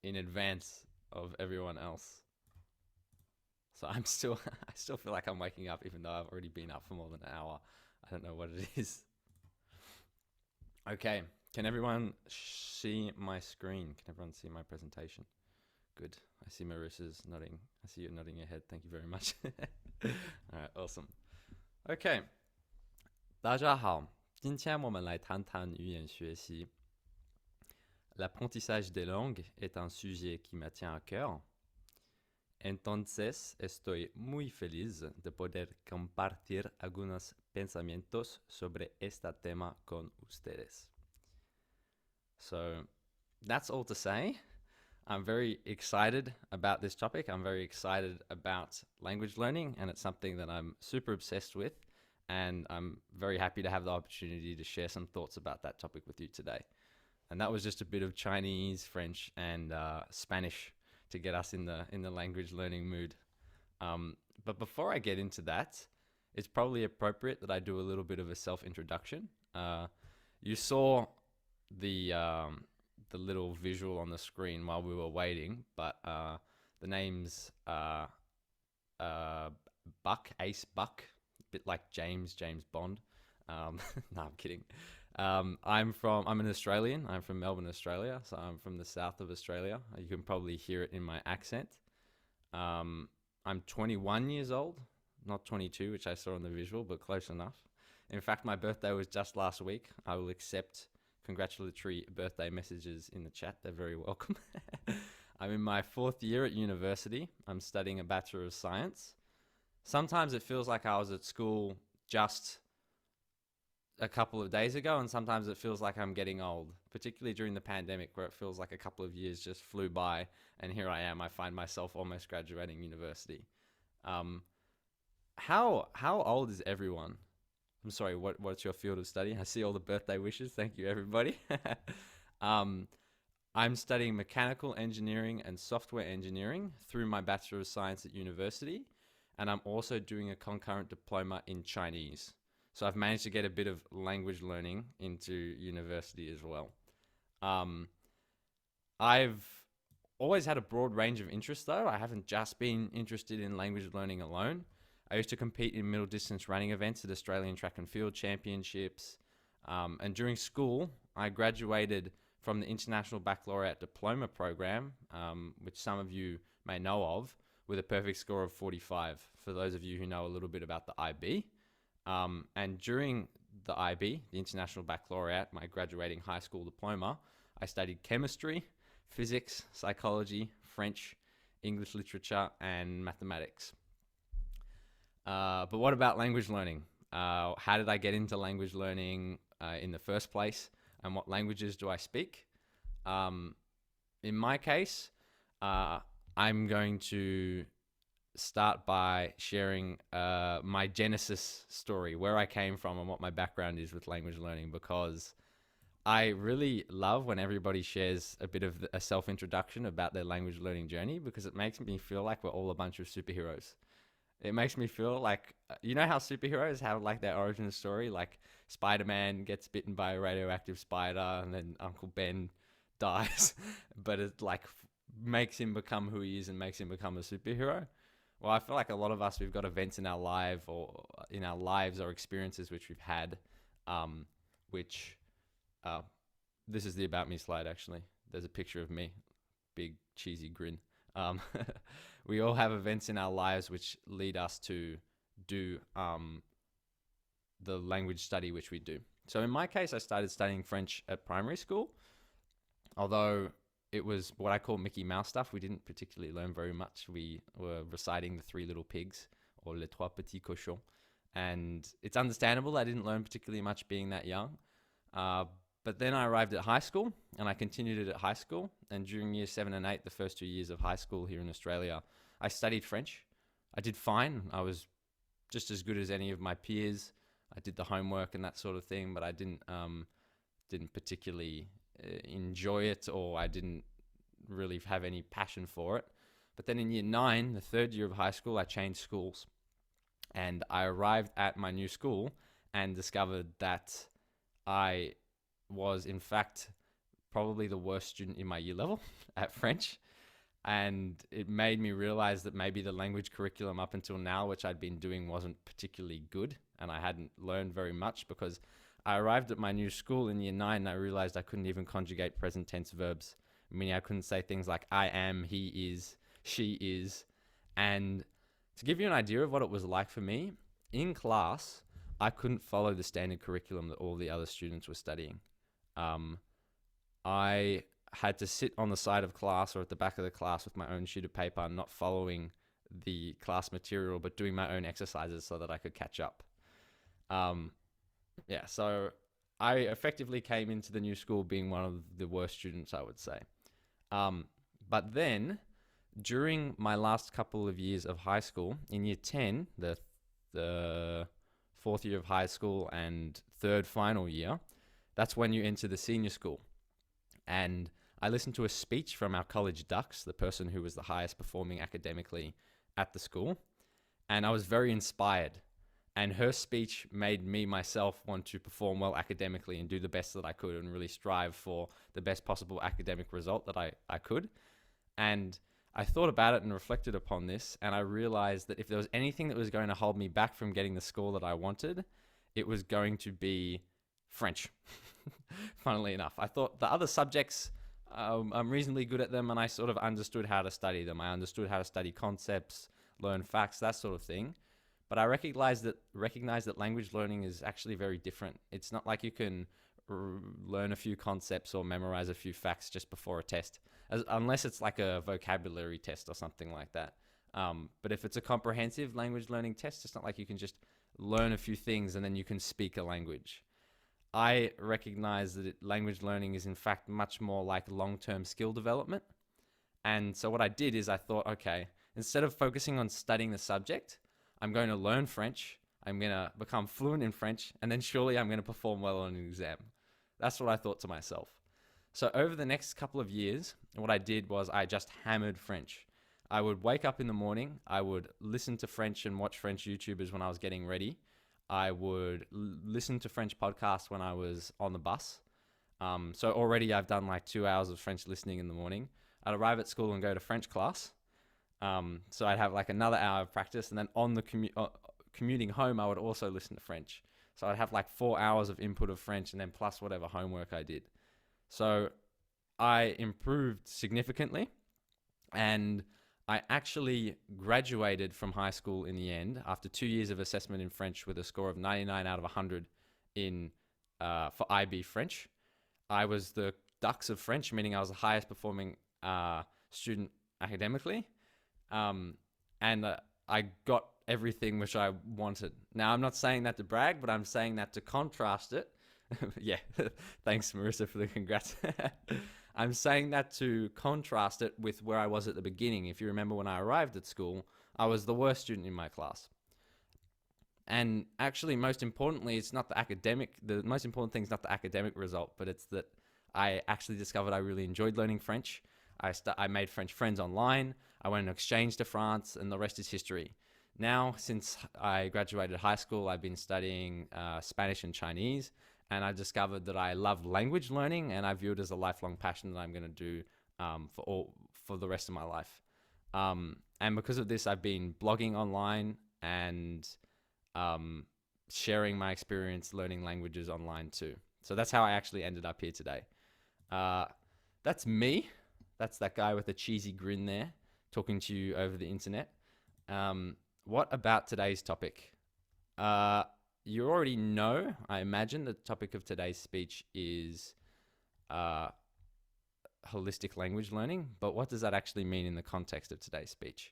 in advance of everyone else. So I'm still, I still feel like I'm waking up even though I've already been up for more than an hour. I don't know what it is. Okay, can everyone see my screen? Can everyone see my presentation? Good. I see Marissa's nodding. I see you nodding your head. Thank you very much. All right, awesome. Okay, 大家好，今天我们来谈谈语言学习。L'apprentissage des langues est un sujet qui me tient à cœur. Entonces, estoy muy feliz de poder compartir algunos pensamientos sobre este tema con ustedes. So, that's all to say. I'm very excited about this topic. I'm very excited about language learning, and it's something that I'm super obsessed with. And I'm very happy to have the opportunity to share some thoughts about that topic with you today. And that was just a bit of Chinese, French, and Spanish to get us in the language learning mood. But before I get into that, it's probably appropriate that I do a little bit of a self-introduction. You saw the little visual on the screen while we were waiting, but the name's Buck, Ace Buck, a bit like James Bond. No, I'm kidding. I'm an Australian. I'm from Melbourne, Australia. So I'm from the south of Australia. You can probably hear it in my accent. I'm 21 years old, not 22, which I saw in the visual, but close enough. In fact, my birthday was just last week. I will accept congratulatory birthday messages in the chat. They're very welcome. I'm in my 4th year at university. I'm studying a Bachelor of Science. Sometimes it feels like I was at school just a couple of days ago, and sometimes it feels like I'm getting old, particularly during the pandemic, where it feels like a couple of years just flew by, and here I am. I find myself almost graduating university. How old is everyone? I'm sorry, what's your field of study? I see all the birthday wishes. Thank you, everybody. I'm studying mechanical engineering and software engineering through my Bachelor of Science at university, and I'm also doing a concurrent diploma in Chinese. So I've managed to get a bit of language learning into university as well. I've always had a broad range of interests, though. I haven't just been interested in language learning alone. I used to compete in middle distance running events at Australian Track and Field Championships. And during school, I graduated from the International Baccalaureate Diploma Program, which some of you may know of, with a perfect score of 45, for those of you who know a little bit about the IB. And during the IB, the International Baccalaureate, my graduating high school diploma, I studied chemistry, physics, psychology, French, English literature, and mathematics. But what about language learning? How did I get into language learning in the first place? And what languages do I speak? In my case, I'm going to start by sharing my genesis story, where I came from and what my background is with language learning, because I really love when everybody shares a bit of a self-introduction about their language learning journey, because it makes me feel like we're all a bunch of superheroes. It makes me feel like, you know how superheroes have like their origin story, like Spider-Man gets bitten by a radioactive spider and then Uncle Ben dies, but it like makes him become who he is and makes him become a superhero. Well, I feel like a lot of us, we've got events in our life or in our lives or experiences which we've had, which this is the About Me slide, actually. There's a picture of me, big cheesy grin. We all have events in our lives which lead us to do the language study which we do. So in my case, I started studying French at primary school, although it was what I call Mickey Mouse stuff. We didn't particularly learn very much. We were reciting the 3 little pigs, or les 3 petits cochons. And it's understandable I didn't learn particularly much being that young. But then I arrived at high school, and I continued it at high school. And during years 7 and 8, the first 2 years of high school here in Australia, I studied French. I did fine. I was just as good as any of my peers. I did the homework and that sort of thing, but I didn't particularly enjoy it, or I didn't really have any passion for it. But then in year 9, the 3rd year of high school, I changed schools, and I arrived at my new school and discovered that I was in fact probably the worst student in my year level at French. And it made me realize that maybe the language curriculum up until now, which I'd been doing, wasn't particularly good. And I hadn't learned very much because I arrived at my new school in year 9 and I realized I couldn't even conjugate present tense verbs. Meaning I couldn't say things like I am, he is, she is. And to give you an idea of what it was like for me, in class, I couldn't follow the standard curriculum that all the other students were studying. I had to sit on the side of class or at the back of the class with my own sheet of paper, not following the class material, but doing my own exercises so that I could catch up. So I effectively came into the new school being one of the worst students, I would say. But then, during my last couple of years of high school, in year 10, the fourth year of high school and third final year, that's when you enter the senior school. And I listened to a speech from our college ducks, the person who was the highest performing academically at the school. And I was very inspired. And her speech made me myself want to perform well academically and do the best that I could and really strive for the best possible academic result that I could. And I thought about it and reflected upon this. And I realized that if there was anything that was going to hold me back from getting the score that I wanted, it was going to be French. Funnily enough, I thought the other subjects, I'm reasonably good at them and I sort of understood how to study them. I understood how to study concepts, learn facts, that sort of thing. But I recognize that language learning is actually very different. It's not like you can learn a few concepts or memorize a few facts just before a test, unless it's like a vocabulary test or something like that. But if it's a comprehensive language learning test, it's not like you can just learn a few things and then you can speak a language. I recognize that language learning is in fact much more like long-term skill development. And so what I did is I thought, okay, instead of focusing on studying the subject, I'm going to learn French, I'm going to become fluent in French, and then surely I'm going to perform well on an exam. That's what I thought to myself. So over the next couple of years, what I did was I just hammered French. I would wake up in the morning, I would listen to French and watch French YouTubers when I was getting ready. I would listen to French podcasts when I was on the bus. So already I've done like 2 hours of French listening in the morning. I'd arrive at school and go to French class. So I'd have like another hour of practice, and then on the commuting home, I would also listen to French. So I'd have like 4 hours of input of French and then plus whatever homework I did. So I improved significantly, and I actually graduated from high school in the end after 2 years of assessment in French with a score of 99 out of 100 for IB French. I was the Dux of French, meaning I was the highest performing student academically. And I got everything which I wanted. Now, I'm not saying that to brag, but I'm saying that to contrast it. Yeah, thanks, Marissa, for the congrats. I'm saying that to contrast it with where I was at the beginning. If you remember when I arrived at school, I was the worst student in my class. And actually, most importantly, it's not the most important thing is not the academic result, but it's that I actually discovered I really enjoyed learning French. I made French friends online. I went on exchange to France, and the rest is history. Now, since I graduated high school, I've been studying Spanish and Chinese, and I discovered that I love language learning, and I view it as a lifelong passion that I'm going to do for the rest of my life. And because of this, I've been blogging online and sharing my experience learning languages online too. So that's how I actually ended up here today. That's me. That's that guy with a cheesy grin there talking to you over the internet. What about today's topic? You already know, I imagine, the topic of today's speech is holistic language learning, but what does that actually mean in the context of today's speech?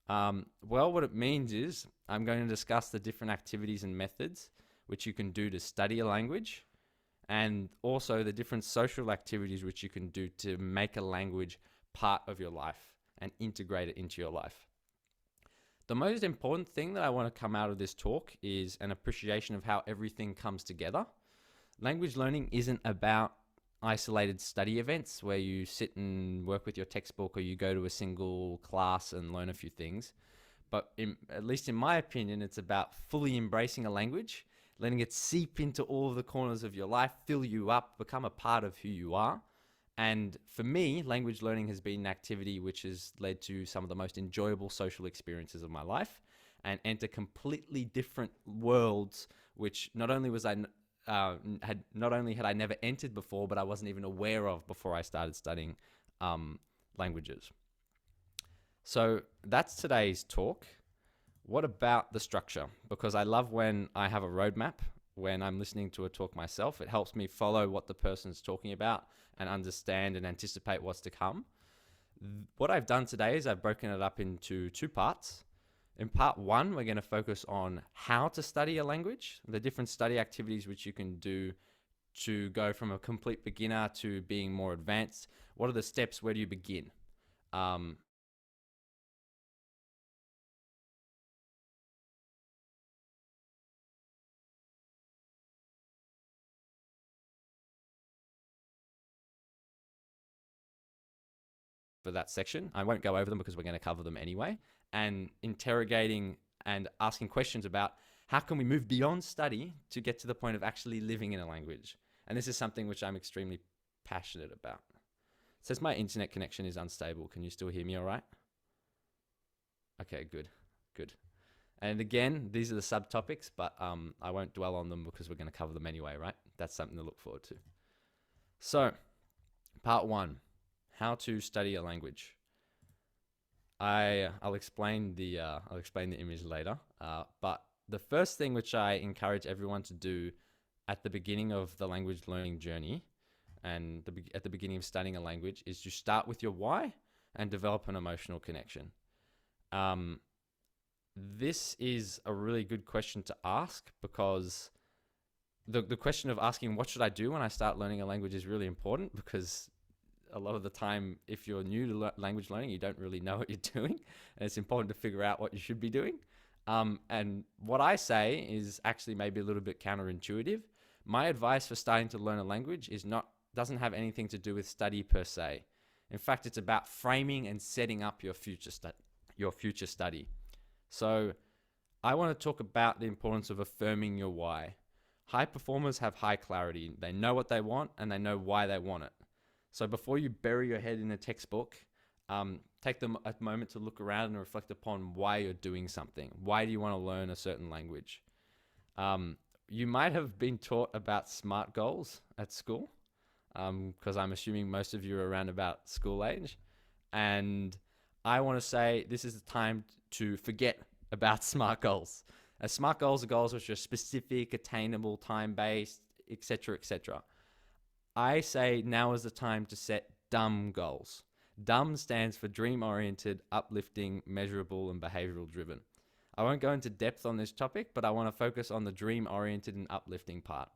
Well, what it means is I'm going to discuss the different activities and methods which you can do to study a language, and also the different social activities which you can do to make a language part of your life and integrate it into your life. The most important thing that I want to come out of this talk is an appreciation of how everything comes together. Language learning isn't about isolated study events where you sit and work with your textbook or you go to a single class and learn a few things. But at least in my opinion, it's about fully embracing a language, letting it seep into all of the corners of your life, fill you up, become a part of who you are, And for me, language learning has been an activity which has led to some of the most enjoyable social experiences of my life, and enter completely different worlds, which not only had I never entered before, but I wasn't even aware of before I started studying languages. So that's today's talk. What about the structure? Because I love when I have a roadmap when I'm listening to a talk myself. It helps me follow what the person's talking about and understand and anticipate what's to come. What I've done today is I've broken it up into 2 parts. In part 1, we're going to focus on how to study a language, the different study activities which you can do to go from a complete beginner to being more advanced. What are the steps? Where do you begin? For that section. I won't go over them because we're going to cover them anyway. And interrogating and asking questions about how can we move beyond study to get to the point of actually living in a language. And this is something which I'm extremely passionate about. It says my internet connection is unstable. Can you still hear me all right? Okay, good. And again, these are the subtopics, but I won't dwell on them because we're going to cover them anyway, right? That's something to look forward to. So, part 1. How to study a language. I'll explain the image later. But the first thing which I encourage everyone to do at the beginning of the language learning journey, and at the beginning of studying a language, is to start with your why and develop an emotional connection. This is a really good question to ask, because the question of asking what should I do when I start learning a language is really important, because a lot of the time, if you're new to language learning, you don't really know what you're doing, and it's important to figure out what you should be doing. And what I say is actually maybe a little bit counterintuitive. My advice for starting to learn a language doesn't have anything to do with study per se. In fact, it's about framing and setting up your future study. So I want to talk about the importance of affirming your why. High performers have high clarity. They know what they want and they know why they want it. So before you bury your head in a textbook, take a moment to look around and reflect upon why you're doing something. Why do you want to learn a certain language? You might have been taught about SMART goals at school, because I'm assuming most of you are around about school age. And I want to say this is the time to forget about SMART goals. SMART goals are goals which are specific, attainable, time-based, etc., etc. I say now is the time to set DUMB goals. DUMB stands for dream-oriented, uplifting, measurable, and behavioral driven. I won't go into depth on this topic, but I want to focus on the dream-oriented and uplifting part.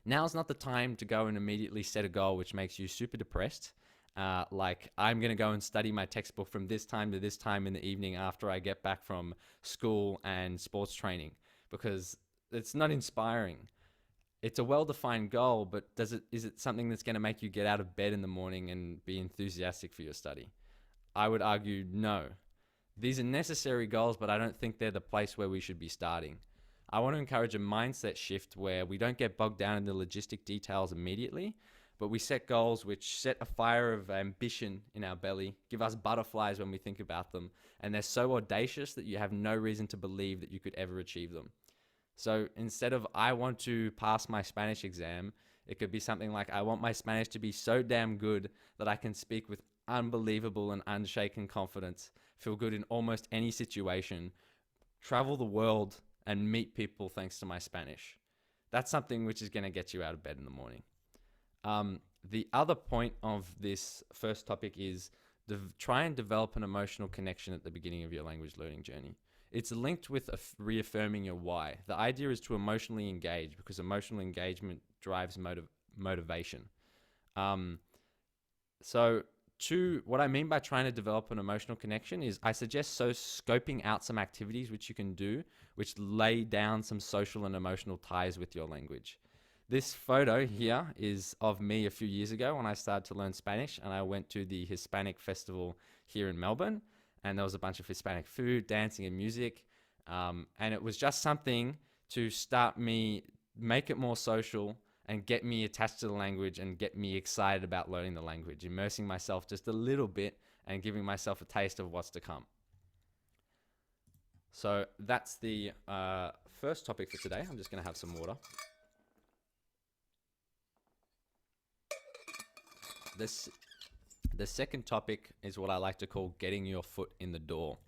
Now's not the time to go and immediately set a goal which makes you super depressed. Like, I'm going to go and study my textbook from this time to this time in the evening after I get back from school and sports training, because it's not inspiring. It's a well-defined goal, but is it something that's going to make you get out of bed in the morning and be enthusiastic for your study? I would argue no. These are necessary goals, but I don't think they're the place where we should be starting. I want to encourage a mindset shift where we don't get bogged down in the logistic details immediately, but we set goals which set a fire of ambition in our belly, give us butterflies when we think about them, and they're so audacious that you have no reason to believe that you could ever achieve them. So instead of I want to pass my Spanish exam, it could be something like I want my Spanish to be so damn good that I can speak with unbelievable and unshaken confidence, feel good in almost any situation, travel the world, and meet people thanks to my Spanish. That's something which is going to get you out of bed in the morning. The other point of this first topic is try and develop an emotional connection at the beginning of your language learning journey. It's linked with reaffirming your why. The idea is to emotionally engage, because emotional engagement drives motivation. So what I mean by trying to develop an emotional connection is I suggest scoping out some activities which you can do, which lay down some social and emotional ties with your language. This photo here is of me a few years ago when I started to learn Spanish, and I went to the Hispanic festival here in Melbourne, and there was a bunch of Hispanic food, dancing and music, and it was just something to start me, make it more social, and get me attached to the language and get me excited about learning the language, immersing myself just a little bit and giving myself a taste of what's to come. So that's the first topic for today. I'm just going to have some water. The second topic is what I like to call getting your foot in the door.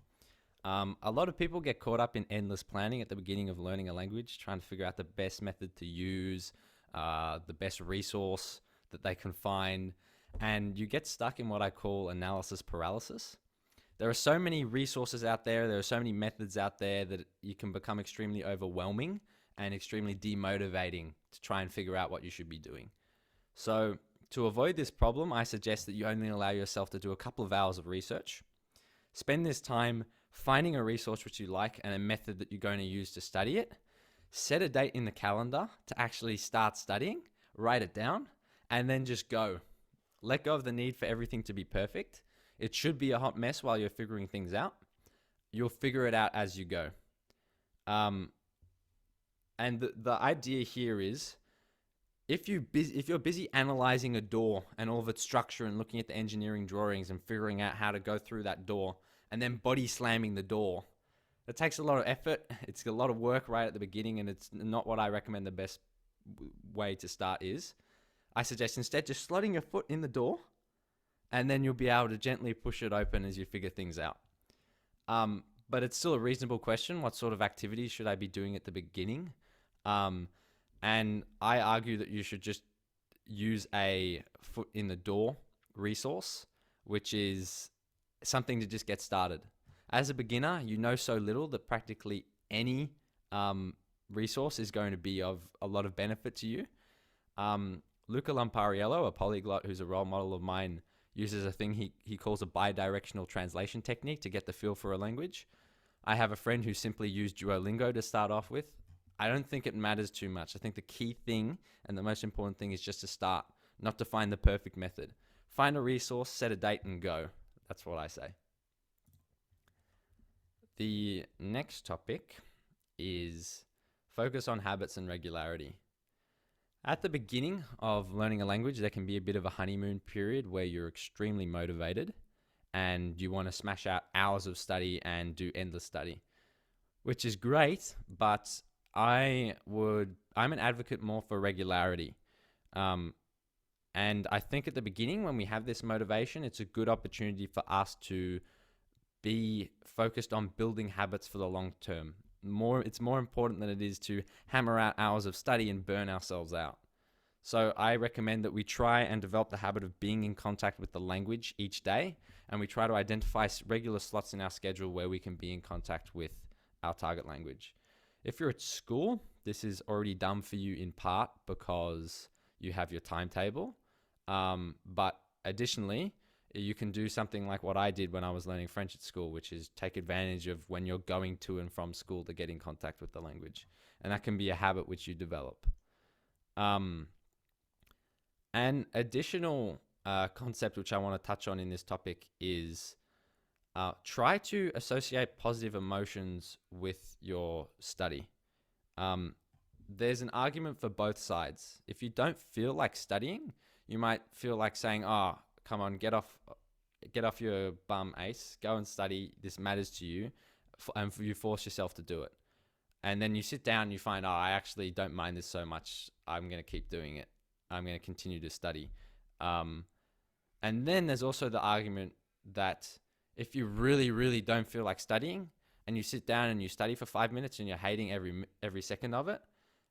A lot of people get caught up in endless planning at the beginning of learning a language, trying to figure out the best method to use, the best resource that they can find, and you get stuck in what I call analysis paralysis. There are so many resources out there, there are so many methods out there that you can become extremely overwhelming and extremely demotivating to try and figure out what you should be doing. So to avoid this problem, I suggest that you only allow yourself to do a couple of hours of research. Spend this time finding a resource which you like and a method that you're going to use to study it. Set a date in the calendar to actually start studying, write it down, and then just go. Let go of the need for everything to be perfect. It should be a hot mess while you're figuring things out. You'll figure it out as you go. And the idea here is, if you're busy analyzing a door and all of its structure and looking at the engineering drawings and figuring out how to go through that door and then body slamming the door, it takes a lot of effort. It's a lot of work right at the beginning, and it's not what I recommend the best way to start is. I suggest instead just slotting your foot in the door, and then you'll be able to gently push it open as you figure things out. But it's still a reasonable question. What sort of activities should I be doing at the beginning? And I argue that you should just use a foot in the door resource, which is something to just get started. As a beginner, you know so little that practically any resource is going to be of a lot of benefit to you. Luca Lampariello, a polyglot who's a role model of mine, uses a thing he calls a bidirectional translation technique to get the feel for a language. I have a friend who simply used Duolingo to start off with. I don't think it matters too much. I think the key thing and the most important thing is just to start, not to find the perfect method. Find a resource, set a date, and go. That's what I say. The next topic is focus on habits and regularity. At the beginning of learning a language, there can be a bit of a honeymoon period where you're extremely motivated and you want to smash out hours of study and do endless study, which is great, but I'm an advocate more for regularity. And I think at the beginning, when we have this motivation, it's a good opportunity for us to be focused on building habits for the long term. It's more important than it is to hammer out hours of study and burn ourselves out. So I recommend that we try and develop the habit of being in contact with the language each day, and we try to identify regular slots in our schedule where we can be in contact with our target language. If you're at school, this is already done for you in part because you have your timetable. But additionally, you can do something like what I did when I was learning French at school, which is take advantage of when you're going to and from school to get in contact with the language. And that can be a habit which you develop. An additional concept which I want to touch on in this topic is try to associate positive emotions with your study. There's an argument for both sides. If you don't feel like studying, you might feel like saying, "Oh, come on, get off your bum, Ace. Go and study. This matters to you," and you force yourself to do it. And then you sit down and you find, "Oh, I actually don't mind this so much. I'm going to keep doing it. I'm going to continue to study." And then there's also the argument that if you really, really don't feel like studying and you sit down and you study for 5 minutes and you're hating every second of it,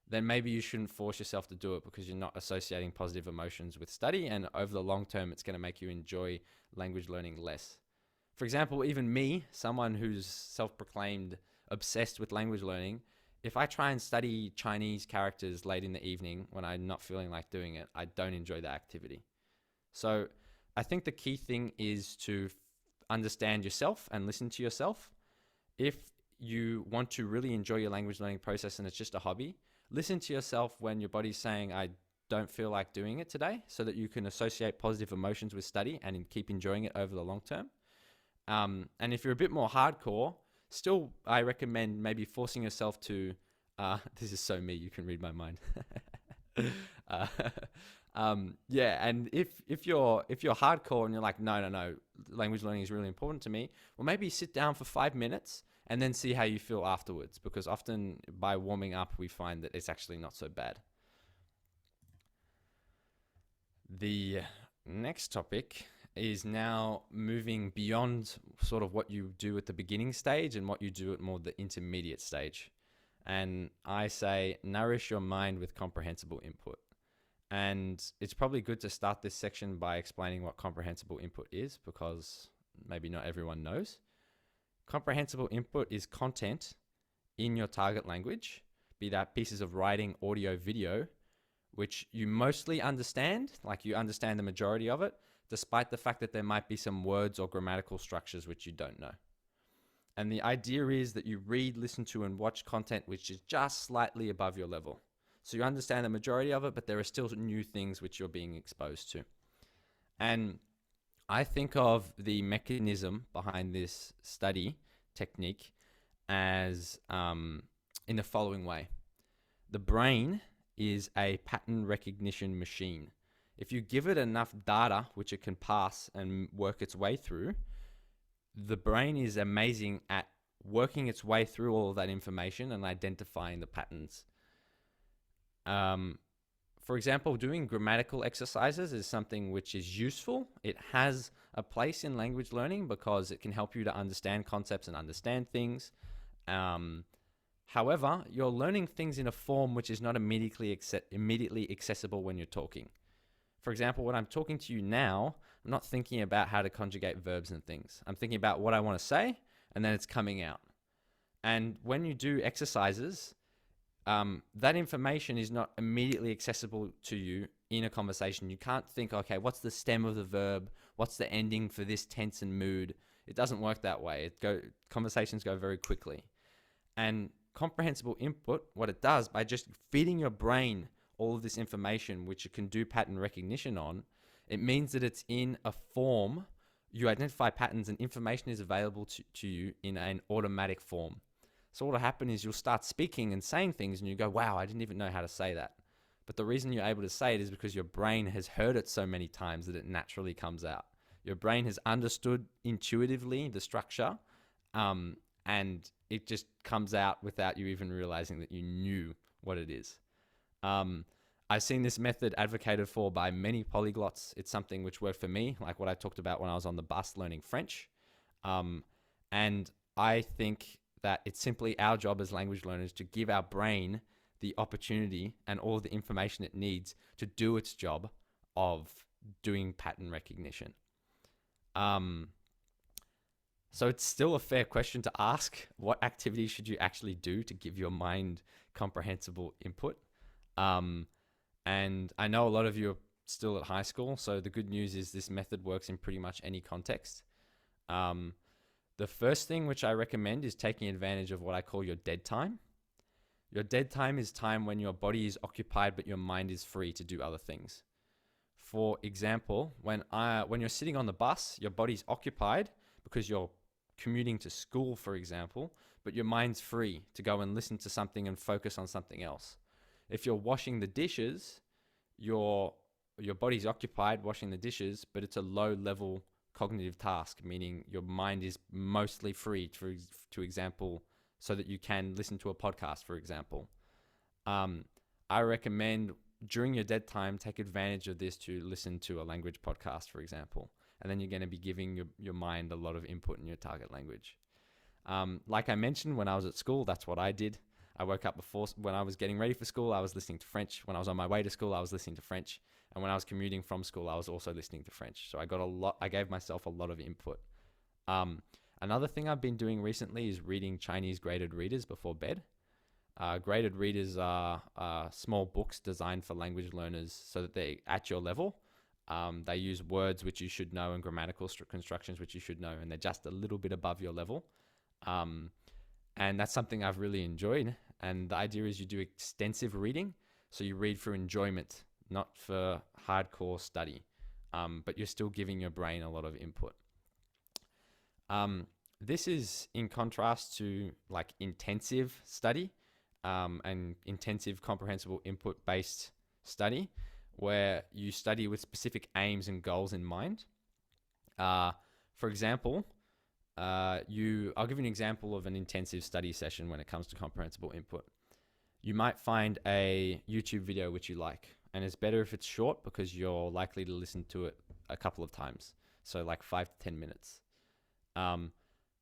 then maybe you shouldn't force yourself to do it because you're not associating positive emotions with study, and over the long term, it's going to make you enjoy language learning less. For example, even me, someone who's self-proclaimed obsessed with language learning, if I try and study Chinese characters late in the evening when I'm not feeling like doing it, I don't enjoy the activity. So I think the key thing is to understand yourself and listen to yourself. If you want to really enjoy your language learning process and it's just a hobby, listen to yourself when your body's saying, "I don't feel like doing it today," so that you can associate positive emotions with study and keep enjoying it over the long term. And if you're a bit more hardcore, still, I recommend maybe forcing yourself to, this is so me, you can read my mind. Uh, yeah, and if you're hardcore and you're like, no, language learning is really important to me, well, maybe sit down for 5 minutes and then see how you feel afterwards, because often by warming up, we find that it's actually not so bad. The next topic is now moving beyond sort of what you do at the beginning stage and what you do at more the intermediate stage. And I say, nourish your mind with comprehensible input. And it's probably good to start this section by explaining what comprehensible input is, because maybe not everyone knows. Comprehensible input is content in your target language, be that pieces of writing, audio, video, which you mostly understand, like you understand the majority of it, despite the fact that there might be some words or grammatical structures which you don't know. And the idea is that you read, listen to, and watch content which is just slightly above your level. So you understand the majority of it, but there are still new things which you're being exposed to. And I think of the mechanism behind this study technique as in the following way. The brain is a pattern recognition machine. If you give it enough data which it can pass and work its way through, the brain is amazing at working its way through all of that information and identifying the patterns. For example, doing grammatical exercises is something which is useful. It has a place in language learning because it can help you to understand concepts and understand things. However, you're learning things in a form which is not immediately accessible when you're talking. For example, when I'm talking to you now, I'm not thinking about how to conjugate verbs and things. I'm thinking about what I want to say, and then it's coming out. And when you do exercises, that information is not immediately accessible to you in a conversation. You can't think, okay, what's the stem of the verb? What's the ending for this tense and mood? It doesn't work that way. Conversations go very quickly. And comprehensible input, what it does, by just feeding your brain all of this information, which it can do pattern recognition on, it means that it's in a form, you identify patterns and information is available to you in an automatic form. So what will happen is you'll start speaking and saying things and you go, wow, I didn't even know how to say that. But the reason you're able to say it is because your brain has heard it so many times that it naturally comes out. Your brain has understood intuitively the structure, and it just comes out without you even realizing that you knew what it is. I've seen this method advocated for by many polyglots. It's something which worked for me, like what I talked about when I was on the bus learning French. And I think that it's simply our job as language learners to give our brain the opportunity and all the information it needs to do its job of doing pattern recognition. So it's still a fair question to ask, what activities should you actually do to give your mind comprehensible input? And I know a lot of you are still at high school, so the good news is this method works in pretty much any context. The first thing which I recommend is taking advantage of what I call your dead time. Your dead time is time when your body is occupied but your mind is free to do other things. For example, when you're sitting on the bus, your body's occupied because you're commuting to school, for example, but your mind's free to go and listen to something and focus on something else. If you're washing the dishes, your body's occupied washing the dishes, but it's a low-level cognitive task, meaning your mind is mostly free, to example, so that you can listen to a podcast, for example. I recommend during your dead time, take advantage of this to listen to a language podcast, for example, and then you're going to be giving your mind a lot of input in your target language. Like I mentioned, when I was at school, that's what I did. I woke up when I was getting ready for school, I was listening to French. When I was on my way to school, I was listening to French. And when I was commuting from school, I was also listening to French. So I gave myself a lot of input. Another thing I've been doing recently is reading Chinese graded readers before bed. Graded readers are small books designed for language learners so that they're at your level. They use words which you should know and grammatical constructions which you should know, and they're just a little bit above your level. And that's something I've really enjoyed. And the idea is you do extensive reading, so you read for enjoyment, not for hardcore study, but you're still giving your brain a lot of input. This is in contrast to intensive study and intensive comprehensible input based study where you study with specific aims and goals in mind. For example, I'll give you an example of an intensive study session when it comes to comprehensible input. You might find a YouTube video which you like, and it's better if it's short because you're likely to listen to it a couple of times. So like 5 to 10 minutes.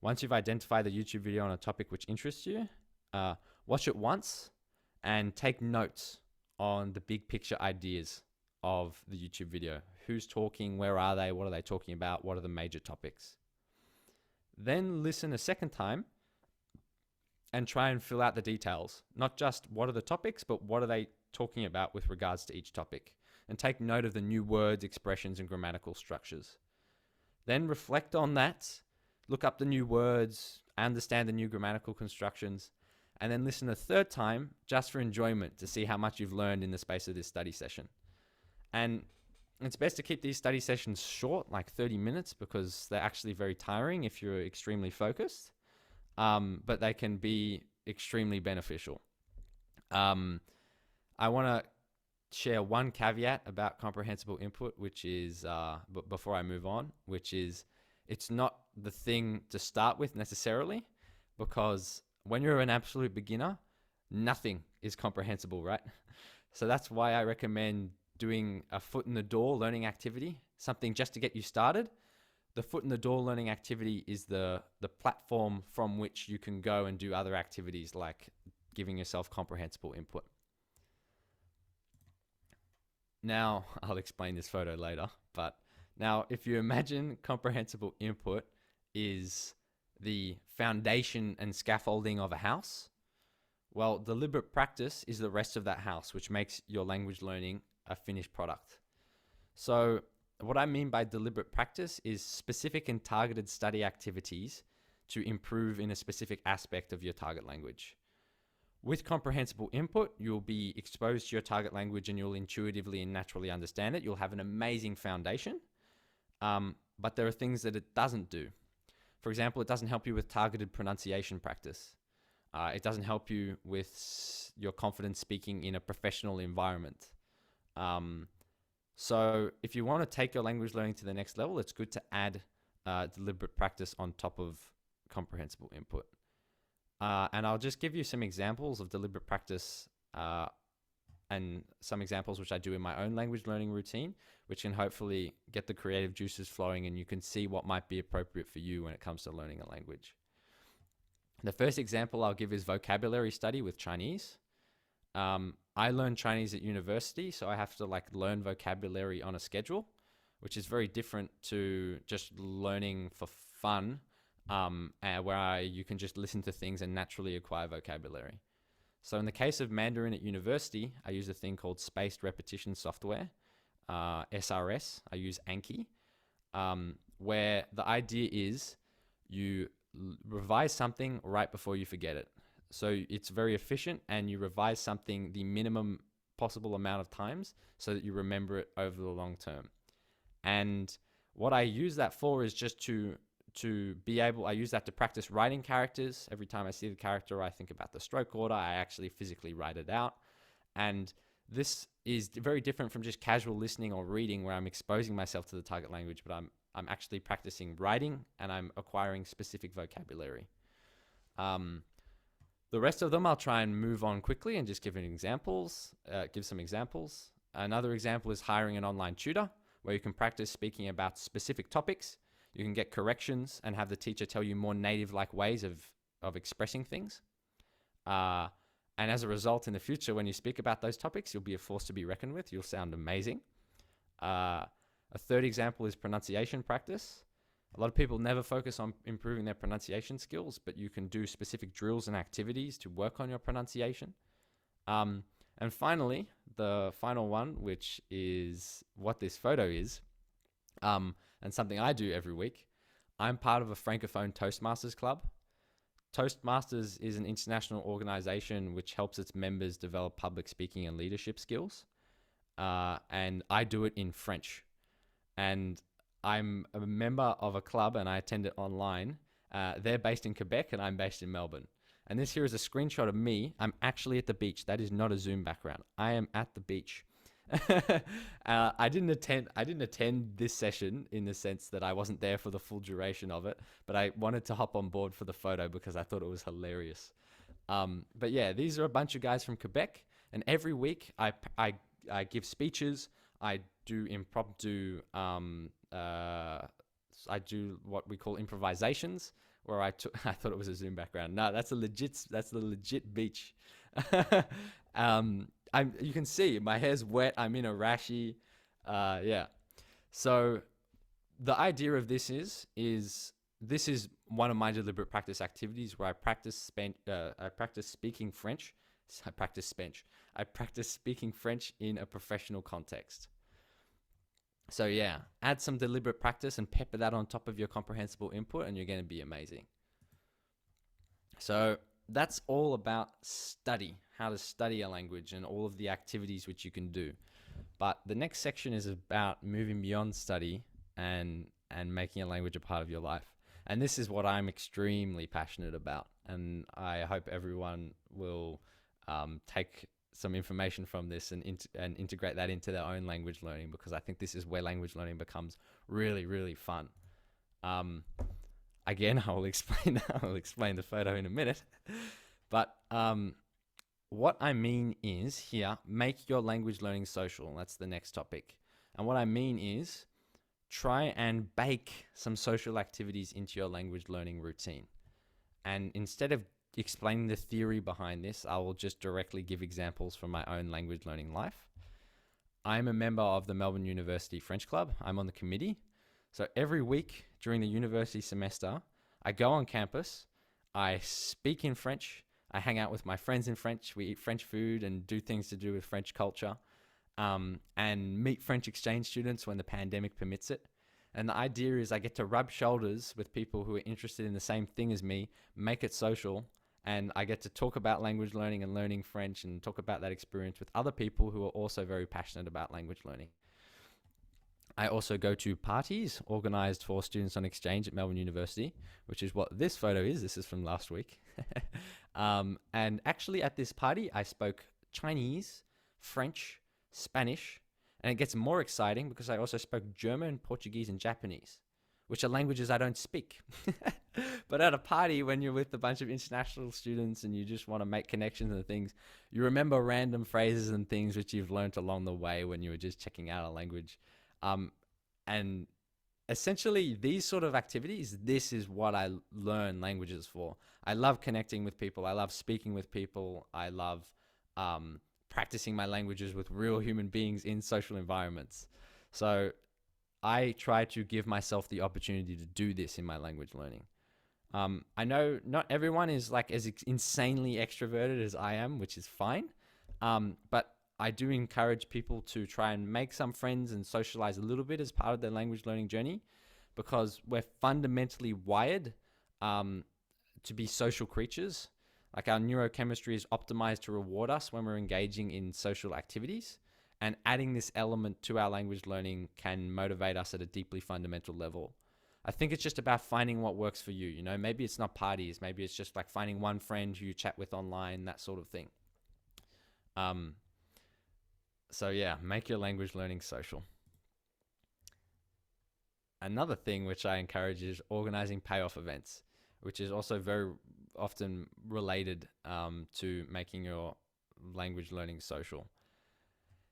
Once you've identified the YouTube video on a topic which interests you, watch it once and take notes on the big picture ideas of the YouTube video. Who's talking? Where are they? What are they talking about? What are the major topics? Then listen a second time and try and fill out the details. Not just what are the topics, but what are they talking about with regards to each topic. And take note of the new words, expressions, and grammatical structures. Then reflect on that, look up the new words, understand the new grammatical constructions, and then listen a third time just for enjoyment to see how much you've learned in the space of this study session. And it's best to keep these study sessions short, like 30 minutes, because they're actually very tiring if you're extremely focused, but they can be extremely beneficial. I want to share one caveat about comprehensible input, which is, before I move on, which is it's not the thing to start with necessarily, because when you're an absolute beginner, nothing is comprehensible, right? So that's why I recommend doing a foot in the door learning activity, something just to get you started. The foot in the door learning activity is the platform from which you can go and do other activities like giving yourself comprehensible input. Now, I'll explain this photo later, but now if you imagine comprehensible input is the foundation and scaffolding of a house, well, deliberate practice is the rest of that house, which makes your language learning a finished product. So what I mean by deliberate practice is specific and targeted study activities to improve in a specific aspect of your target language. With comprehensible input, you'll be exposed to your target language and you'll intuitively and naturally understand it. You'll have an amazing foundation, but there are things that it doesn't do. For example, it doesn't help you with targeted pronunciation practice. It doesn't help you with your confidence speaking in a professional environment. So if you want to take your language learning to the next level, it's good to add deliberate practice on top of comprehensible input. And I'll just give you some examples of deliberate practice and some examples which I do in my own language learning routine, which can hopefully get the creative juices flowing and you can see what might be appropriate for you when it comes to learning a language. The first example I'll give is vocabulary study with Chinese. I learned Chinese at university, so I have to learn vocabulary on a schedule, which is very different to just learning for fun, where you can just listen to things and naturally acquire vocabulary. So in the case of Mandarin at university, I use a thing called spaced repetition software, SRS. I use Anki, where the idea is you revise something right before you forget it. So it's very efficient and you revise something the minimum possible amount of times so that you remember it over the long term. And what I use that for is just to be able, I use that to practice writing characters. Every time I see the character, I think about the stroke order. I actually physically write it out. And this is very different from just casual listening or reading where I'm exposing myself to the target language, but I'm actually practicing writing and I'm acquiring specific vocabulary. The rest of them I'll try and move on quickly and just give some examples. Another example is hiring an online tutor where you can practice speaking about specific topics. You can get corrections and have the teacher tell you more native-like ways of expressing things. And as a result, in the future, when you speak about those topics, you'll be a force to be reckoned with. You'll sound amazing. A third example is pronunciation practice. A lot of people never focus on improving their pronunciation skills, but you can do specific drills and activities to work on your pronunciation. And finally, the final one, which is what this photo is, and something I do every week. I'm part of a Francophone Toastmasters club. Toastmasters is an international organization which helps its members develop public speaking and leadership skills. And I do it in French. And I'm a member of a club and I attend it online. They're based in Quebec and I'm based in Melbourne. And this here is a screenshot of me. I'm actually at the beach. That is not a Zoom background. I am at the beach. I didn't attend this session in the sense that I wasn't there for the full duration of it, but I wanted to hop on board for the photo because I thought it was hilarious. But yeah, these are a bunch of guys from Quebec, and every week I give speeches. I do impromptu. I do what we call improvisations, where I thought it was a Zoom background. No, that's the legit beach. You can see my hair's wet. I'm in a rashy. Yeah. So the idea of this is one of my deliberate practice activities where I practice speaking French. I practice French. I practice speaking French in a professional context. So yeah, add some deliberate practice and pepper that on top of your comprehensible input, and you're going to be amazing. So that's all about study, how to study a language, and all of the activities which you can do. But the next section is about moving beyond study and making a language a part of your life. And this is what I'm extremely passionate about. And I hope everyone will take some information from this and integrate that into their own language learning, because I think this is where language learning becomes really, really fun. Again, I will explain the photo in a minute. But what I mean is here, make your language learning social. That's the next topic. And what I mean is try and bake some social activities into your language learning routine. And instead of explaining the theory behind this, I will just directly give examples from my own language learning life. I'm a member of the Melbourne University French Club. I'm on the committee. So every week during the university semester, I go on campus, I speak in French, I hang out with my friends in French, we eat French food and do things to do with French culture, and meet French exchange students when the pandemic permits it. And the idea is I get to rub shoulders with people who are interested in the same thing as me, make it social, and I get to talk about language learning and learning French and talk about that experience with other people who are also very passionate about language learning. I also go to parties organized for students on exchange at Melbourne University, which is what this photo is. This is from last week. And actually at this party, I spoke Chinese, French, Spanish, and it gets more exciting because I also spoke German, Portuguese, and Japanese, which are languages I don't speak. But at a party, when you're with a bunch of international students and you just want to make connections and things, you remember random phrases and things which you've learned along the way when you were just checking out a language. And essentially these sort of activities, this is what I learn languages for. I love connecting with people. I love speaking with people. I love practicing my languages with real human beings in social environments. So I try to give myself the opportunity to do this in my language learning. I know not everyone is like as insanely extroverted as I am, which is fine. But I do encourage people to try and make some friends and socialize a little bit as part of their language learning journey, because we're fundamentally wired to be social creatures. Like our neurochemistry is optimized to reward us when we're engaging in social activities, and adding this element to our language learning can motivate us at a deeply fundamental level. I think it's just about finding what works for you. You know, maybe it's not parties, maybe it's just like finding one friend who you chat with online, that sort of thing. So yeah, make your language learning social. Another thing which I encourage is organizing payoff events, which is also very often related to making your language learning social.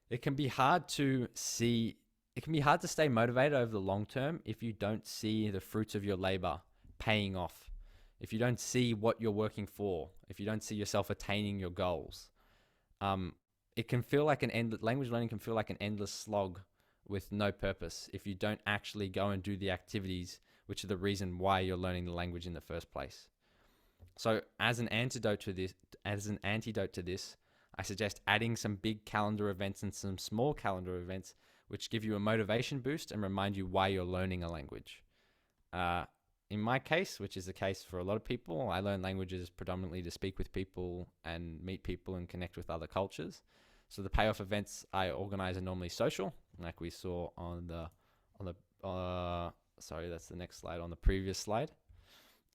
It can be hard to stay motivated over the long term if you don't see the fruits of your labor paying off. If you don't see what you're working for, if you don't see yourself attaining your goals. It can feel like language learning can feel like an endless slog with no purpose if you don't actually go and do the activities which are the reason why you're learning the language in the first place. So as an antidote to this, I suggest adding some big calendar events and some small calendar events which give you a motivation boost and remind you why you're learning a language. In my case, which is the case for a lot of people, I learn languages predominantly to speak with people and meet people and connect with other cultures. So the payoff events I organize are normally social, like we saw on the sorry, that's the next slide, on the previous slide.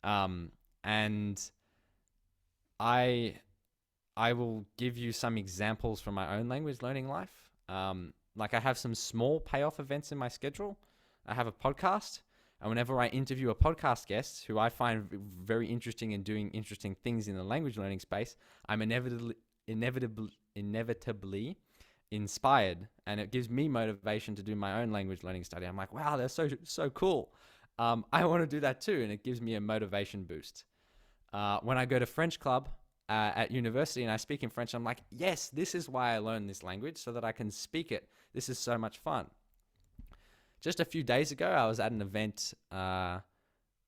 And I will give you some examples from my own language learning life. Like I have some small payoff events in my schedule. I have a podcast, and whenever I interview a podcast guest who I find very interesting and doing interesting things in the language learning space, I'm inevitably inspired, and it gives me motivation to do my own language learning study. I'm like, wow, they're so cool. I want to do that too, and it gives me a motivation boost. When I go to French club at university and I speak in French, I'm like, yes, this is why I learned this language, so that I can speak it. This is so much fun. Just a few days ago, I was at an event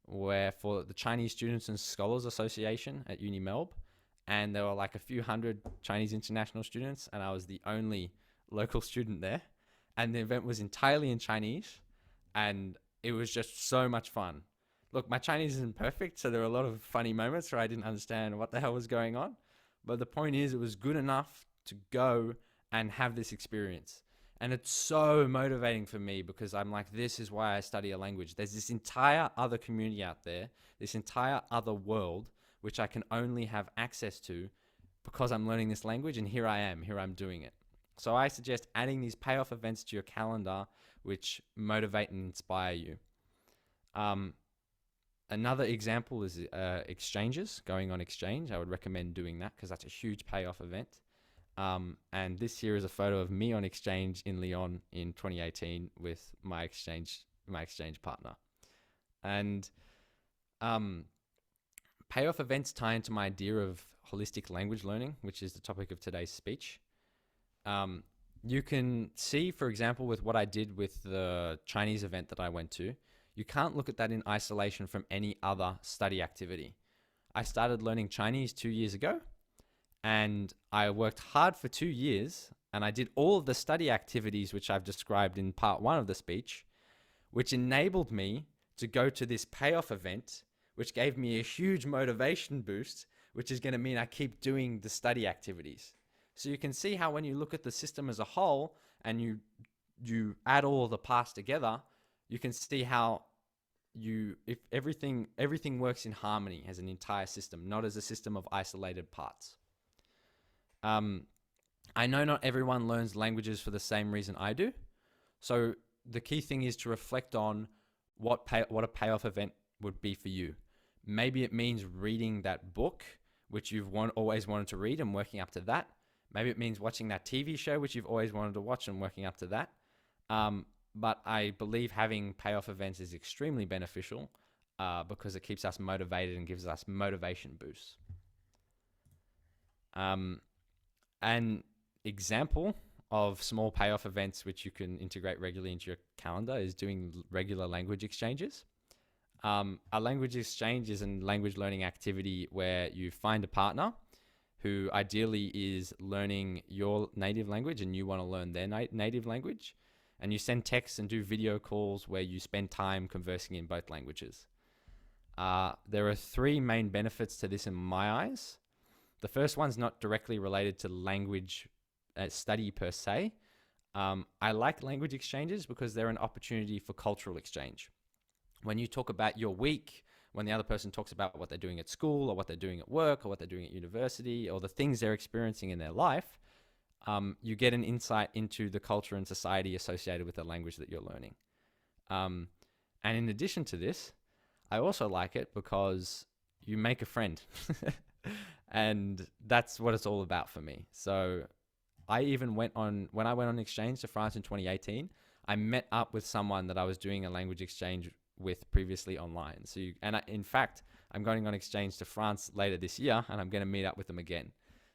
where for the Chinese Students and Scholars Association at Uni Melb, and there were like a few hundred Chinese international students, and I was the only local student there. And the event was entirely in Chinese, and it was just so much fun. Look, my Chinese isn't perfect, so there were a lot of funny moments where I didn't understand what the hell was going on. But the point is, it was good enough to go and have this experience. And it's so motivating for me, because I'm like, this is why I study a language. There's this entire other community out there, this entire other world, which I can only have access to because I'm learning this language, and here I'm doing it. So I suggest adding these payoff events to your calendar, which motivate and inspire you. Another example is exchanges, going on exchange. I would recommend doing that because that's a huge payoff event. And this here is a photo of me on exchange in Lyon in 2018 with my exchange partner. And payoff events tie into my idea of holistic language learning, which is the topic of today's speech. You can see, for example, with what I did with the Chinese event that I went to, you can't look at that in isolation from any other study activity. I started learning Chinese 2 years ago, and I worked hard for 2 years, and I did all of the study activities which I've described in part 1 of the speech, which enabled me to go to this payoff event, which gave me a huge motivation boost, which is going to mean I keep doing the study activities. So you can see how when you look at the system as a whole and you add all the parts together, you can see how if everything works in harmony as an entire system, not as a system of isolated parts. I know not everyone learns languages for the same reason I do. So the key thing is to reflect on what a payoff event would be for you. Maybe it means reading that book, which you've always wanted to read, and working up to that. Maybe it means watching that TV show, which you've always wanted to watch, and working up to that. But I believe having payoff events is extremely beneficial because it keeps us motivated and gives us motivation boosts. An example of small payoff events which you can integrate regularly into your calendar is doing regular language exchanges. A language exchange is a language learning activity where you find a partner who ideally is learning your native language and you want to learn their native language. And you send texts and do video calls where you spend time conversing in both languages. There are 3 main benefits to this in my eyes. The first one's not directly related to language study per se. I like language exchanges because they're an opportunity for cultural exchange. When you talk about your week, when the other person talks about what they're doing at school or what they're doing at work or what they're doing at university or the things they're experiencing in their life, you get an insight into the culture and society associated with the language that you're learning. And in addition to this, I also like it because you make a friend. And that's what it's all about for me. So I even when I went on exchange to France in 2018, I met up with someone that I was doing a language exchange with previously online. In fact, I'm going on exchange to France later this year, and I'm going to meet up with them again.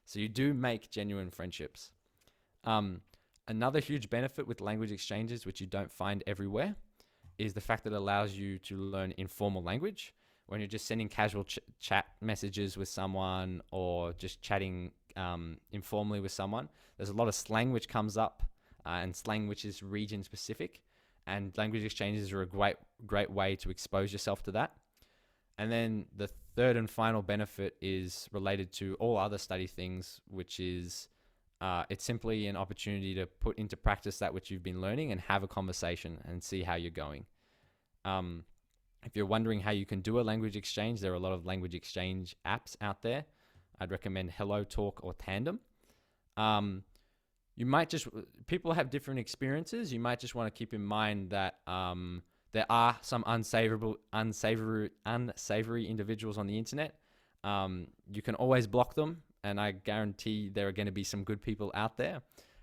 So you do make genuine friendships. Another huge benefit with language exchanges, which you don't find everywhere, is the fact that it allows you to learn informal language. When you're just sending casual chat messages with someone or just chatting informally with someone, there's a lot of slang which comes up, and slang which is region specific. And language exchanges are a great way to expose yourself to that. And then the third and final benefit is related to all other study things, which is it's simply an opportunity to put into practice that which you've been learning and have a conversation and see how you're going. If you're wondering how you can do a language exchange, there are a lot of language exchange apps out there. I'd recommend HelloTalk or Tandem. you might just, people have different experiences. You might just want to keep in mind that there are some unsavory individuals on the internet. You can always block them, and I guarantee there are going to be some good people out there.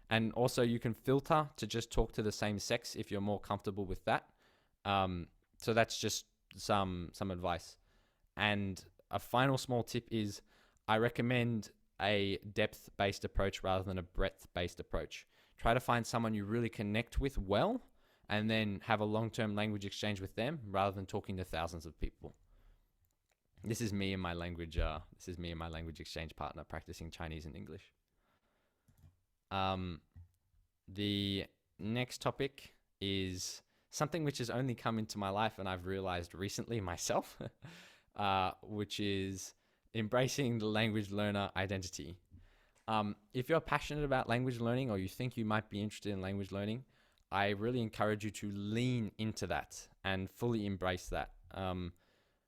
And also, you can filter to just talk to the same sex if you're more comfortable with that. So that's just some advice. And a final small tip is, I recommend a depth-based approach rather than a breadth-based approach. Try to find someone you really connect with well, and then have a long-term language exchange with them rather than talking to thousands of people. This is me and my language. Exchange partner practicing Chinese and English. The next topic is something which has only come into my life and I've realized recently myself, which is embracing the language learner identity. If you're passionate about language learning, or you think you might be interested in language learning, I really encourage you to lean into that and fully embrace that.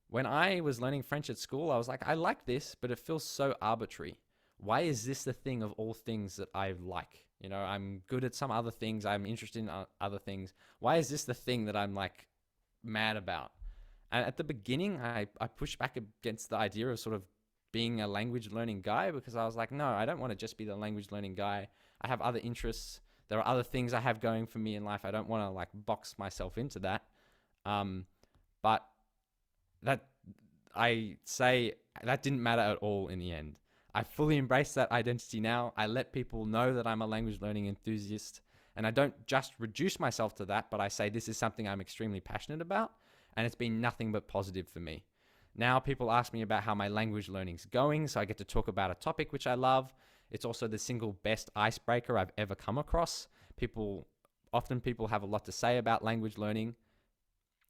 When I was learning French at school, I was like, I like this, but it feels so arbitrary. Why is this the thing of all things that I like? You know, I'm good at some other things. I'm interested in other things. Why is this the thing that I'm like mad about? And at the beginning, I pushed back against the idea of sort of being a language learning guy, because I was like, no, I don't want to just be the language learning guy. I have other interests. There are other things I have going for me in life. I don't want to like box myself into that. But that, I say, that didn't matter at all in the end. I fully embrace that identity now. I let people know that I'm a language learning enthusiast, and I don't just reduce myself to that, but I say this is something I'm extremely passionate about, and it's been nothing but positive for me. Now people ask me about how my language learning's going, so I get to talk about a topic which I love. It's also the single best icebreaker I've ever come across. Often people have a lot to say about language learning.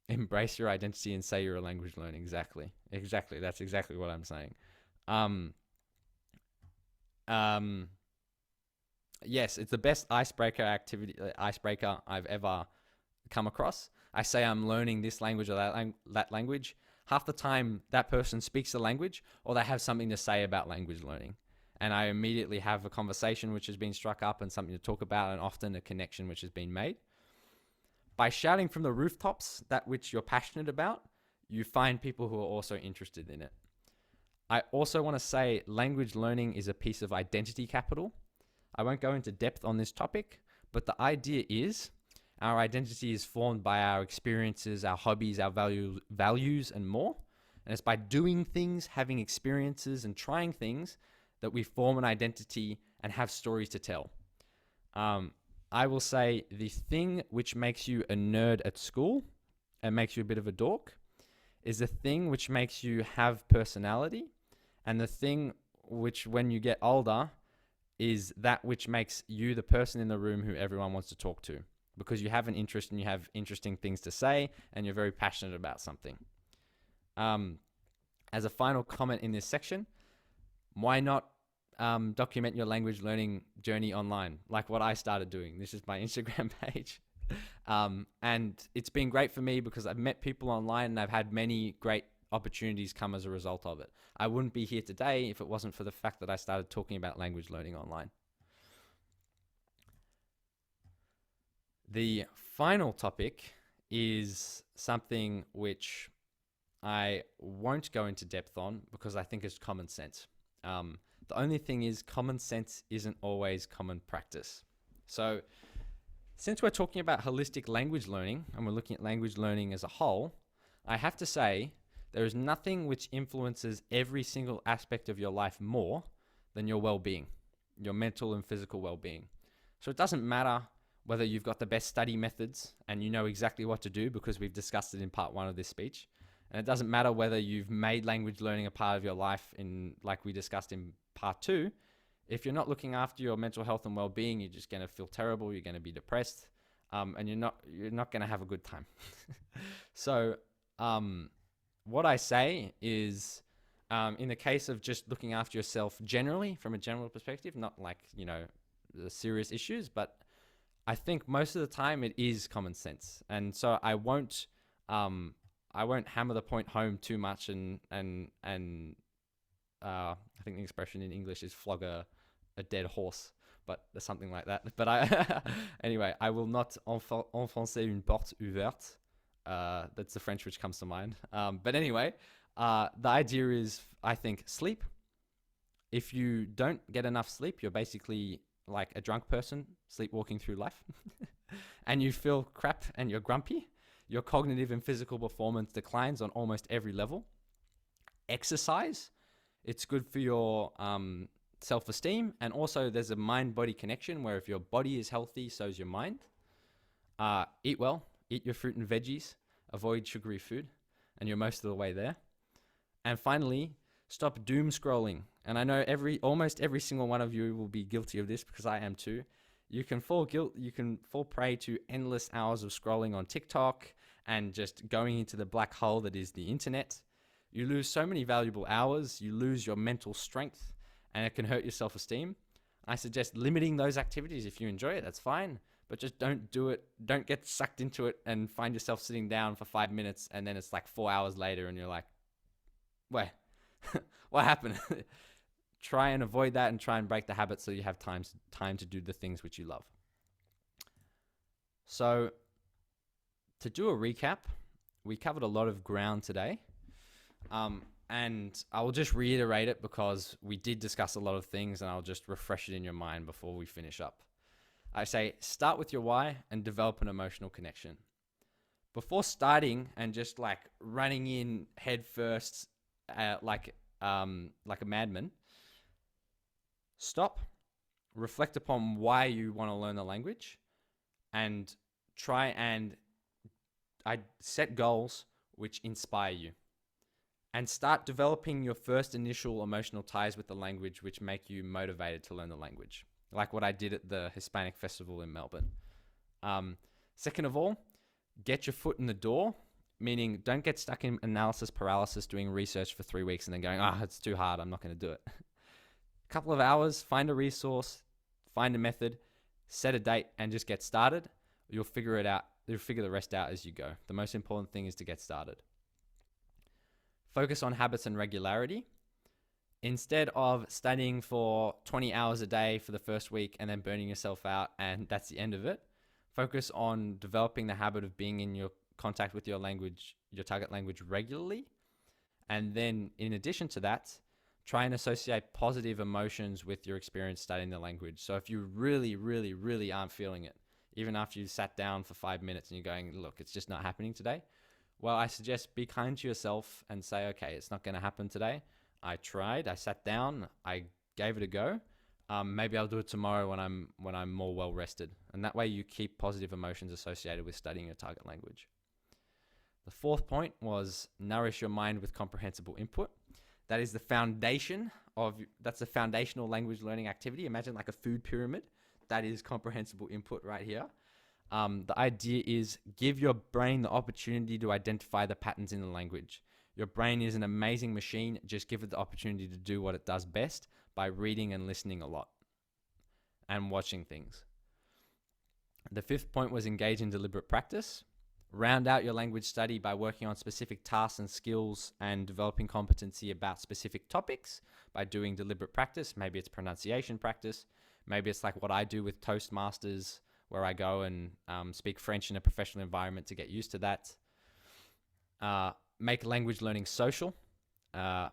Embrace your identity and say you're a language learning. Exactly. That's exactly what I'm saying. Yes, it's the best icebreaker I've ever come across. I say I'm learning this language or that language. Half the time that person speaks the language, or they have something to say about language learning. And I immediately have a conversation which has been struck up and something to talk about, and often a connection which has been made. By shouting from the rooftops that which you're passionate about, you find people who are also interested in it. I also want to say language learning is a piece of identity capital. I won't go into depth on this topic, but the idea is our identity is formed by our experiences, our hobbies, our values, and more. And it's by doing things, having experiences, and trying things that we form an identity and have stories to tell. I will say the thing which makes you a nerd at school and makes you a bit of a dork is the thing which makes you have personality, and the thing which, when you get older, is that which makes you the person in the room who everyone wants to talk to, because you have an interest and you have interesting things to say and you're very passionate about something. As a final comment in this section, why not document your language learning journey online, like what I started doing? This is my Instagram page. And it's been great for me because I've met people online and I've had many great opportunities come as a result of it. I wouldn't be here today if it wasn't for the fact that I started talking about language learning online. The final topic is something which I won't go into depth on because I think it's common sense. The only thing is, common sense isn't always common practice. So since we're talking about holistic language learning and we're looking at language learning as a whole, I have to say there is nothing which influences every single aspect of your life more than your well-being, your mental and physical well-being. So it doesn't matter whether you've got the best study methods and you know exactly what to do, because we've discussed it in part 1 of this speech. And it doesn't matter whether you've made language learning a part of your life, in like we discussed in part 2. If you're not looking after your mental health and well-being, you're just going to feel terrible. You're going to be depressed, and you're not going to have a good time. So what I say is, in the case of just looking after yourself generally, from a general perspective, not like, the serious issues, but I think most of the time it is common sense. And so I won't hammer the point home too much and I think the expression in English is flog a dead horse. but something like that. But anyway, I will not enfoncer une porte ouverte. That's the French which comes to mind. But anyway, the idea is, I think, sleep. If you don't get enough sleep, you're basically like a drunk person sleepwalking through life. And you feel crap and you're grumpy. Your cognitive and physical performance declines on almost every level. Exercise, it's good for your self-esteem, and also there's a mind-body connection where if your body is healthy, so is your mind. Eat well, eat your fruit and veggies, avoid sugary food, and you're most of the way there. And finally, stop doom scrolling. And I know almost every single one of you will be guilty of this, because I am too. You can fall prey to endless hours of scrolling on TikTok and just going into the black hole that is the internet. You lose so many valuable hours, you lose your mental strength, and it can hurt your self-esteem. I suggest limiting those activities. If you enjoy it, that's fine, but just don't do it. Don't get sucked into it and find yourself sitting down for 5 minutes and then it's like 4 hours later and you're like, where? What happened? Try and avoid that and try and break the habit so you have time to do the things which you love. So to do a recap, we covered a lot of ground today. And I will just reiterate it because we did discuss a lot of things, and I'll just refresh it in your mind before we finish up. I say start with your why and develop an emotional connection. Before starting and just like running in head first, like a madman, stop, reflect upon why you want to learn the language, and try and set goals which inspire you. And start developing your first initial emotional ties with the language which make you motivated to learn the language. Like what I did at the Hispanic Festival in Melbourne. Second of all, get your foot in the door, meaning don't get stuck in analysis paralysis doing research for 3 weeks and then going, it's too hard, I'm not going to do it. A couple of hours, find a resource, find a method, set a date, and just get started. You'll figure it out. You'll figure the rest out as you go. The most important thing is to get started. Focus on habits and regularity. Instead of studying for 20 hours a day for the first week and then burning yourself out and that's the end of it, focus on developing the habit of being in your contact with your language, your target language regularly. And then in addition to that, try and associate positive emotions with your experience studying the language. So if you really, really, really aren't feeling it, even after you sat down for 5 minutes and you're going, look, it's just not happening today. Well, I suggest be kind to yourself and say, okay, it's not going to happen today. I tried, I sat down, I gave it a go. Maybe I'll do it tomorrow when I'm more well rested. And that way you keep positive emotions associated with studying your target language. The fourth point was nourish your mind with comprehensible input. That is the foundation that's a foundational language learning activity. Imagine like a food pyramid. That is comprehensible input right here. The idea is give your brain the opportunity to identify the patterns in the language. Your brain is an amazing machine. Just give it the opportunity to do what it does best by reading and listening a lot and watching things. The fifth point was engage in deliberate practice. Round out your language study by working on specific tasks and skills and developing competency about specific topics by doing deliberate practice. Maybe it's pronunciation practice. Maybe it's like what I do with Toastmasters, where I go and speak French in a professional environment to get used to that. Make language learning social.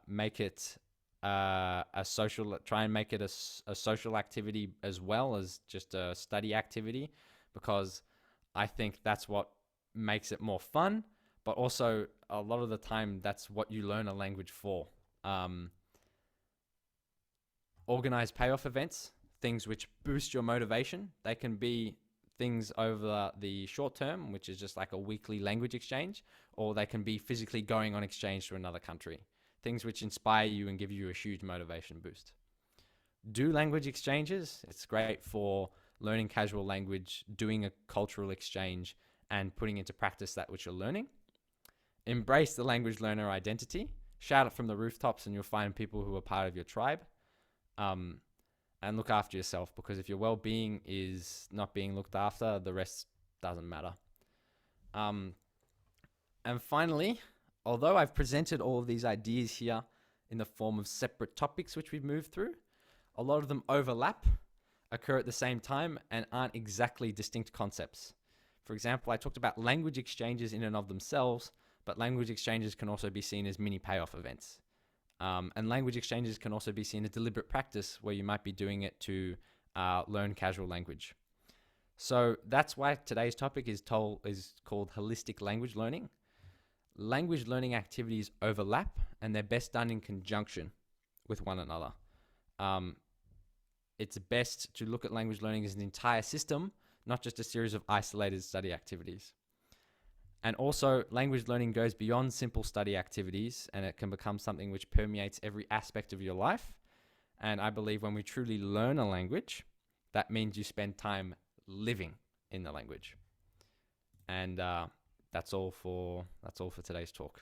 Make it a social. Try and make it a social activity as well as just a study activity, because I think that's what makes it more fun. But also, a lot of the time, that's what you learn a language for. Organize payoff events, things which boost your motivation. They can be things over the short term, which is just like a weekly language exchange, or they can be physically going on exchange to another country. Things which inspire you and give you a huge motivation boost. Do language exchanges. It's great for learning casual language, doing a cultural exchange, and putting into practice that which you're learning. Embrace the language learner identity. Shout it from the rooftops and you'll find people who are part of your tribe. And look after yourself, because if your well-being is not being looked after, the rest doesn't matter. And finally, although I've presented all of these ideas here in the form of separate topics which we've moved through, a lot of them overlap. occur at the same time and aren't exactly distinct concepts. For example, I talked about language exchanges in and of themselves, but language exchanges can also be seen as mini payoff events. And language exchanges can also be seen as deliberate practice where you might be doing it to learn casual language. So that's why today's topic is called holistic language learning. Language learning activities overlap and they're best done in conjunction with one another. It's best to look at language learning as an entire system, not just a series of isolated study activities. And also, language learning goes beyond simple study activities and it can become something which permeates every aspect of your life. And I believe when we truly learn a language, that means you spend time living in the language. And that's all for today's talk.